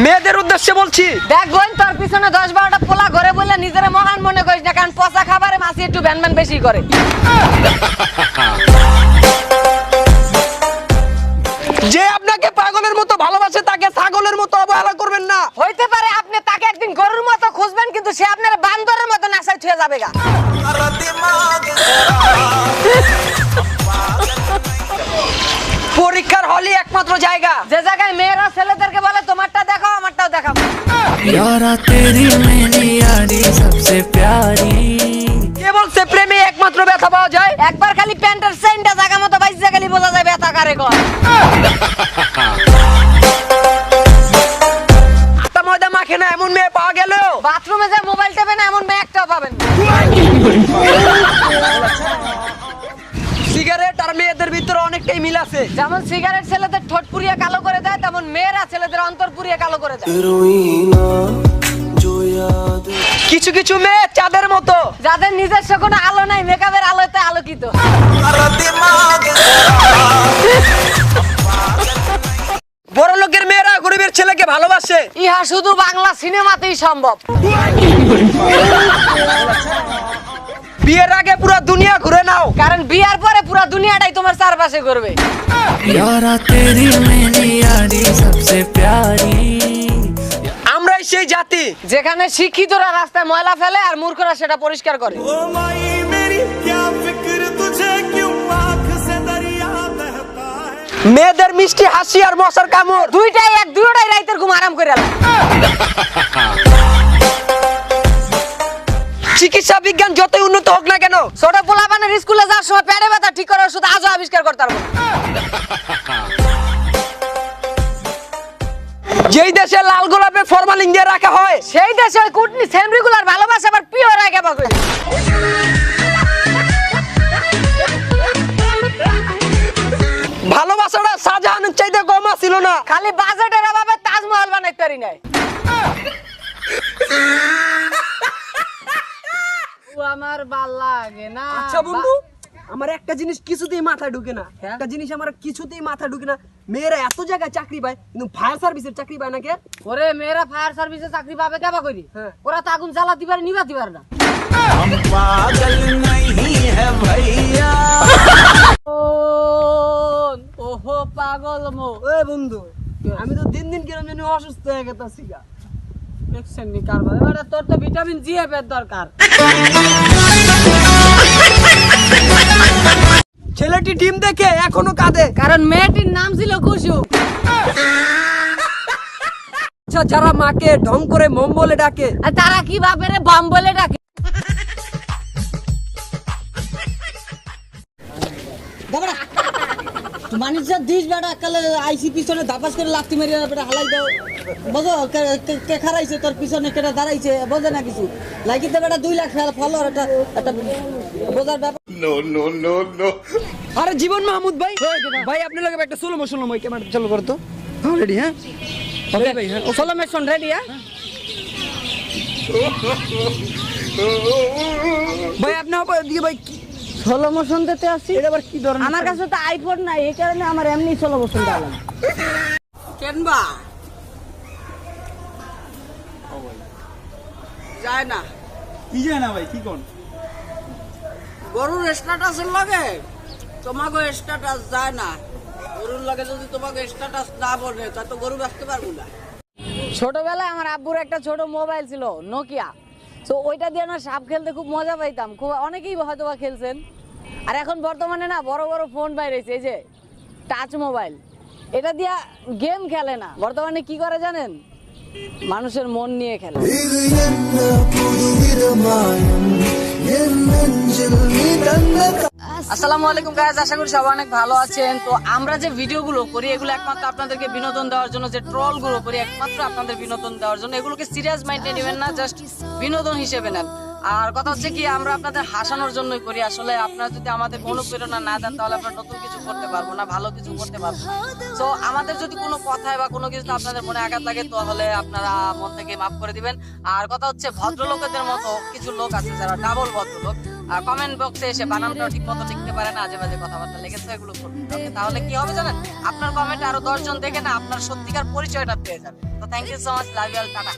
মেয়েদের উদ্দেশ্যে বলছি। দেখ বোন, তোর পিছনে 10-12টা পোলা ঘরে বলে নিজের মহান মনে করিস না, কারণ পচা খাবারে মাছি একটু ভ্যান বেশি করে। যে আপনাকে পাগলের মতো ভালোবাসে তাকে ছাগলের মতো অবহেলা করবেন না। হইতে পারে আপনি তাকে একদিন গরুর মতো খুঁজবেন, কিন্তু সে আপনার বান্দরের মতো নাচাই ছুঁয়ে যাবে গা। পরীক্ষার হলই একমাত্র জায়গা যে জায়গায় মেয়েরা ছেলেদেরকে বলে তোমারটা দেখাও আমারটাও দেখাও। यारा तेरी मेरी यारी सबसे प्यारी। কে বলছে প্রেমে একমাত্র ব্যথা পাওয়া যায়? একবার খালি প্যান্টের চেইনটা জায়গা মতো বাইসে গেলি বোঝা যায় ব্যথা কারে কয়। আটা ময়দা মাখে না এমন মেয়ে পাওয়া গেল। বাথরুমে যে মোবাইল টেপে না এমন মেয়ে একটাও পাবেন না। সিগারেট আর মেয়েদের ভিতরে অনেকটাই মিল আছে। যেমন সিগারেট ছেলেদের ঠোঁট পুড়িয়ে কালো করে দেয়, তেমন মেয়েরা ছেলেদের অন্তর পুড়িয়ে কালো করে দেয়। কিছু কিছু মেয়ে চাঁদের মতো, যাদের নিজস্ব কোনো আলো নাই, মেকআপের আলোতে আলোকিত। বড় লোকের মেয়েরা গরিবের ছেলেকে ভালোবাসে। ইহা শুধু বাংলা সিনেমাতেই সম্ভব। বিয়ের আগে পুরো দুনিয়া ঘুরে নাও, কারণ বিয়ার পরে পুরো দুনিয়াটাই তোমার চারপাশে ঘুরবে। यारा तेरी मेरी यारी सबसे प्यारी। আমরাই সেই জাতি যেখানে শিক্ষিতরা রাস্তায় ময়লা ফেলে আর মূর্খরা সেটা পরিষ্কার করে। মেয়েদের মিষ্টি হাসি আর মশার কামড় দুইটাই রাইতের ঘুম আরাম করে আলা। চিকিৎসা বিজ্ঞান যতই উন্নত হোক না কেন, ছোট পোলাপানের স্কুলে যাওয়ার সময় পেটে ব্যথা ঠিক করার ওষুধ আজও আবিষ্কার করতে পারবো না। যেই দেশে লাল গোলাপে ফরমালিন দিয়ে রাখা হয়, সেই দেশে ওই কুটনি সেমরিগুলার ভালোবাসা আবার পিওর আগে বাকই। ভালোবাসাটা শাহজাহানের চাইতে কম ছিল না। খালি বাজেটের অভাবে তাজমহল বানাইতে পারি নাই। আমার ভাল লাগে না। আচ্ছা বন্ধু, আমার একটা জিনিস কিছুতেই মাথায় ঢুকে না। একটা জিনিস আমার কিছুতেই মাথায় ঢুকে না, মেয়েরা এত জায়গায় চাকরি পায় কিন্তু ফায়ার সার্ভিসের চাকরি পায় না কে? ওরে মেয়েরা ফায়ার সার্ভিসে চাকরি পাবে কেবা কইরি? হ্যাঁ। ওরা তো আগুন জ্বালাতে পারে নিভাতে পারে না। ওহো পাগল মো। ওই বন্ধু, আমি তো দিন দিন কিরম জানি অসুস্থ হয়ে গেছি গা। দেখছেন নি কারবার, এবারে তোর তো ভিটামিন জি এর দরকার। ছেলেটি ডিম দেখে এখনো কাঁদে, কারণ মেয়েটির নাম ছিল কুসুম। আচ্ছা, যারা মাকে ঢং করে মম বলে ডাকে, আর তারা কি বাপেরে বাম বলে ডাকে? মানুষ দিস বেটা কালে আইসি পিছনে ধাপাস করে লাফতি মারি বেটা হালাই দাও বুঝো কে খারাইছে তোর পিছনে কেটা দাঁড়াইছে বোঝে না কিছু লাগিতে বেটা 2 লাখ ফলোয়ার এটা বোঝার ব্যাপার। আরে জীবন মাহমুদ ভাই, ভাই আপনি লাগে একটা সোলো মোশন মই ক্যামেরা চালু করো তো। হ্যাঁ রেডি, হ্যাঁ ওকে ভাই, হ্যাঁ সোলো মেশন রেডি? হ্যাঁ ভাই আপনি দিয়ে ভাই কি ষোলো মোশন দিতে আসছি। এটা আবার কি ধরনের? আমার কাছে তো আইফোন নাই, এই কারণে আমার এমনি 16 মোশন দিলাম। কেনবা যায় না কি যায় না ভাই, কি কোন গরুর স্ট্যাটাসের লগে তোমাকে স্ট্যাটাস যায় না। গরুর লগে যদি তোমাকে স্ট্যাটাস না বলে তা তো গরু রাখতে পারবো না। ছোটবেলায় আমার আব্বুর একটা ছোট মোবাইল ছিল নোকিয়া, তো ওইটা দিয়ে না সাপ খেলতে খুব মজা পাইতাম। খুব অনেকেই হয়তো বা খেলছেন। আর এখন বর্তমানে না বড় বড় ফোন বাইরেছে, এই যে টাচ মোবাইল, এটা দিয়া গেম খেলে না। বর্তমানে কি করে জানেন? মানুষের মন নিয়ে খেলে। আসসালামু আলাইকুম গাইস, আশা করি সবাই অনেক ভালো আছেন। তো আমরা যে ভিডিওগুলো করি এগুলো একমাত্র আপনাদেরকে বিনোদন দেওয়ার জন্য, যে ট্রল গুলো করি একমাত্র আপনাদের বিনোদন দেওয়ার জন্য। এগুলোকে সিরিয়াস মাইন্ডে নেবেন না, জাস্ট বিনোদন হিসেবে নেন। আর কথা হচ্ছে কি আমরা আপনাদের হাসানোর জন্যই করি। আসলে আপনারা যদি আমাদের অনুপ্রেরণা না দেন তাহলে আমরা নতুন কিছু করতে পারবো না, ভালো কিছু করতে পারবো না। তো আমাদের যদি কোনো কথায় বা কোনো কিছু আপনাদের মনে আঘাত লাগে তাহলে আপনারা মন থেকে মাফ করে দিবেন। আর কথা হচ্ছে ভদ্রলোকেদের মতো কিছু লোক আছে যারা ডাবল ভদ্রলোক, কমেন্ট বক্সে এসে বানানটা ঠিক মতো লিখতে পারে না, আজে বাজে কথাবার্তা লেগেছে, এগুলো করবেন। Okay, তাহলে কি হবে জানেন, আপনার কমেন্টে আরো 10 জন দেখে না আপনার সত্যিকার পরিচয়টা পেয়ে যাবে। তো thank you so much, love you all, tata.